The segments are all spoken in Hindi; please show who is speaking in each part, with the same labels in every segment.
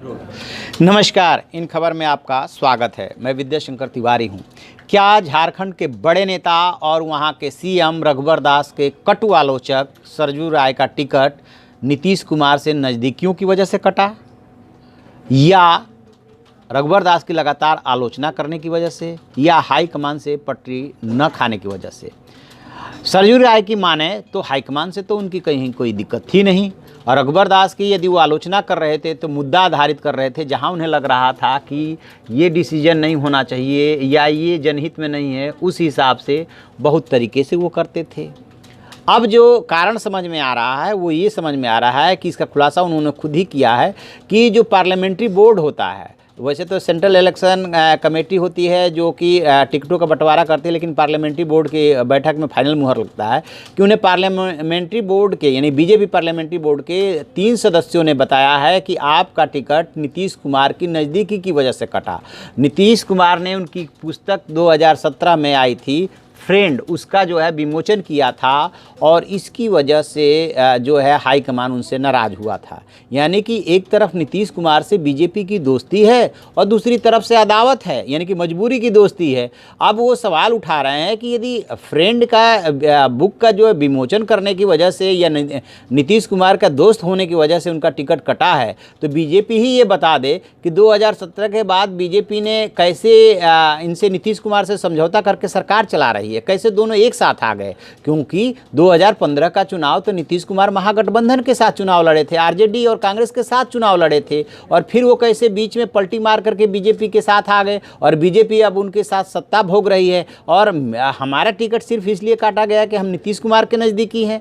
Speaker 1: नमस्कार, इन खबर में आपका स्वागत है। मैं विद्याशंकर तिवारी हूं। क्या झारखंड के बड़े नेता और वहां के सीएम रघुवर दास के कटु आलोचक सरजू राय का टिकट नीतीश कुमार से नज़दीकियों की वजह से कटा, या रघुवर दास की लगातार आलोचना करने की वजह से, या हाईकमान से पटरी न खाने की वजह से? सरजू राय की माने तो हाईकमान से तो उनकी कहीं कोई दिक्कत थी नहीं, और रघुवर दास की यदि वो आलोचना कर रहे थे तो मुद्दा आधारित कर रहे थे, जहां उन्हें लग रहा था कि ये डिसीजन नहीं होना चाहिए या ये जनहित में नहीं है, उस हिसाब से बहुत तरीके से वो करते थे। अब जो कारण समझ में आ रहा है वो ये समझ में आ रहा है कि इसका खुलासा उन्होंने खुद ही किया है कि जो पार्लियामेंट्री बोर्ड होता है, वैसे तो सेंट्रल इलेक्शन कमेटी होती है जो कि टिकटों का बंटवारा करती है, लेकिन पार्लियामेंट्री बोर्ड की बैठक में फाइनल मुहर लगता है कि उन्हें पार्लियामेंट्री बोर्ड के यानी बीजेपी पार्लियामेंट्री बोर्ड के 3 सदस्यों ने बताया है कि आपका टिकट नीतीश कुमार की नज़दीकी की वजह से कटा। नीतीश कुमार ने उनकी पुस्तक 2017 में आई थी फ्रेंड, उसका जो है विमोचन किया था, और इसकी वजह से जो है हाईकमान उनसे नाराज़ हुआ था। यानी कि एक तरफ नीतीश कुमार से बीजेपी की दोस्ती है और दूसरी तरफ से अदावत है, यानी कि मजबूरी की दोस्ती है। अब वो सवाल उठा रहे हैं कि यदि फ्रेंड का बुक का जो है विमोचन करने की वजह से या नीतीश कुमार का दोस्त होने की वजह से उनका टिकट कटा है, तो बीजेपी ही ये बता दे कि 2017 के बाद बीजेपी ने कैसे इनसे नीतीश कुमार से समझौता करके सरकार चला रही है, कैसे दोनों एक साथ आ गए। क्योंकि 2015 का चुनाव तो नीतीश कुमार महागठबंधन के साथ चुनाव लड़े थे, आरजेडी और कांग्रेस के साथ चुनाव लड़े थे, और फिर वो कैसे बीच में पलटी मार करके बीजेपी के साथ आ गए, और बीजेपी अब उनके साथ सत्ता भोग रही है, और हमारा टिकट सिर्फ इसलिए काटा गया कि हम नीतीश कुमार के नज़दीकी हैं।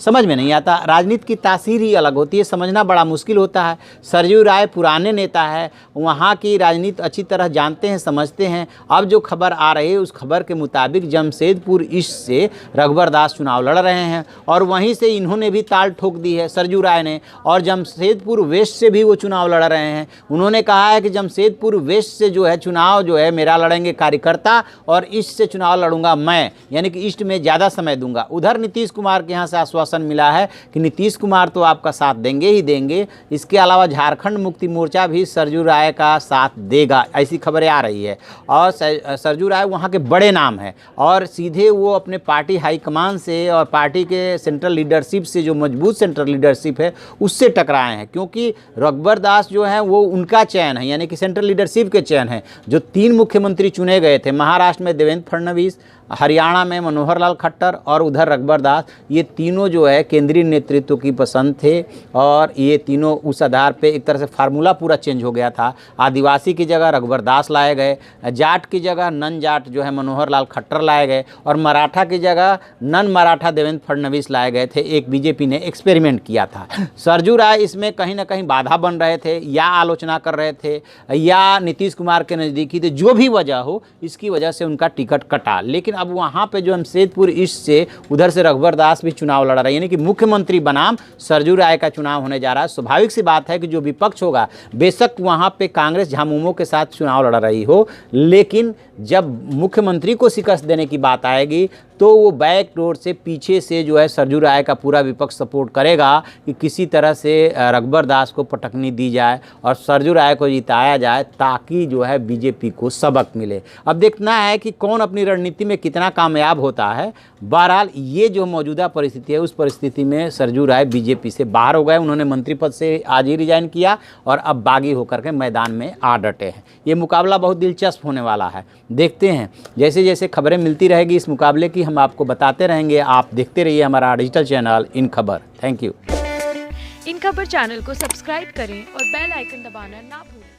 Speaker 1: समझ में नहीं आता। राजनीति की तासीर ही अलग होती है, समझना बड़ा मुश्किल होता है। सरजू राय पुराने नेता है, वहाँ की राजनीति अच्छी तरह जानते हैं, समझते हैं। अब जो खबर आ रही है उस खबर के मुताबिक जमशेदपुर ईस्ट से रघुवर दास चुनाव लड़ रहे हैं, और वहीं से इन्होंने भी ताल ठोक दी है सरजू राय ने, और जमशेदपुर वेस्ट से भी वो चुनाव लड़ रहे हैं। उन्होंने कहा है कि जमशेदपुर वेस्ट से जो है चुनाव जो है मेरा लड़ेंगे कार्यकर्ता, और ईस्ट से चुनाव लड़ूंगा मैं, यानी कि ईस्ट में ज़्यादा समय दूंगा। उधर नीतीश कुमार के यहाँ से आश्वासन मिला है कि नीतीश कुमार तो आपका साथ देंगे ही देंगे, इसके अलावा झारखंड मुक्ति मोर्चा भी सरजू राय का साथ देगा, ऐसी खबरें आ रही है। और सरजू राय वहाँ के बड़े नाम है, और सीधे वो अपने पार्टी हाईकमान से और पार्टी के सेंट्रल लीडरशिप से, जो मजबूत सेंट्रल लीडरशिप है, उससे टकराए हैं। क्योंकि रघुवर दास जो है वो उनका चयन है, यानी कि सेंट्रल लीडरशिप के चयन है। जो 3 मुख्यमंत्री चुने गए थे, महाराष्ट्र में देवेंद्र फडणवीस, हरियाणा में मनोहर लाल खट्टर और उधर रघुवर दास, ये तीनों जो है केंद्रीय नेतृत्व की पसंद थे, और ये तीनों उस आधार पे एक तरह से फार्मूला पूरा चेंज हो गया था। आदिवासी की जगह रघुवर दास लाए गए, जाट की जगह नन जाट जो है मनोहर लाल खट्टर लाए गए, और मराठा की जगह नन मराठा देवेंद्र फडणवीस लाए गए थे। एक बीजेपी ने एक्सपेरिमेंट किया था। सरजू राय इसमें कहीं ना कहीं बाधा बन रहे थे, या आलोचना कर रहे थे, या नीतीश कुमार के नज़दीकी थे। जो भी वजह हो, इसकी वजह से उनका टिकट कटा। लेकिन अब वहाँ पे जो जमशेदपुर ईस्ट से उधर से रघुवर दास भी चुनाव लड़ रहा है, यानी कि मुख्यमंत्री बनाम सरजू राय का चुनाव होने जा रहा है। स्वाभाविक सी बात है कि जो विपक्ष होगा, बेशक वहाँ पे कांग्रेस झामुमो के साथ चुनाव लड़ रही हो, लेकिन जब मुख्यमंत्री को शिकस्त देने की बात आएगी तो वो बैक डोर से पीछे से जो है सरजू राय का पूरा विपक्ष सपोर्ट करेगा कि किसी तरह से रघुवर दास को पटकनी दी जाए और सरजू राय को जिताया जाए, ताकि जो है बीजेपी को सबक मिले। अब देखना है कि कौन अपनी रणनीति में कितना कामयाब होता है। बहरहाल ये जो मौजूदा परिस्थिति है, उस परिस्थिति में सरजू राय बीजेपी से बाहर हो गए। उन्होंने मंत्री पद से आज ही रिजाइन किया और अब बागी होकर के मैदान में आ डटे हैं। ये मुकाबला बहुत दिलचस्प होने वाला है। देखते हैं, जैसे जैसे खबरें मिलती रहेगी इस मुकाबले की, हम आपको बताते रहेंगे। आप देखते रहिए हमारा डिजिटल चैनल इन खबर। Thank you.
Speaker 2: इन खबर चैनल को सब्सक्राइब करें और बेल आइकन दबाना ना भूलें।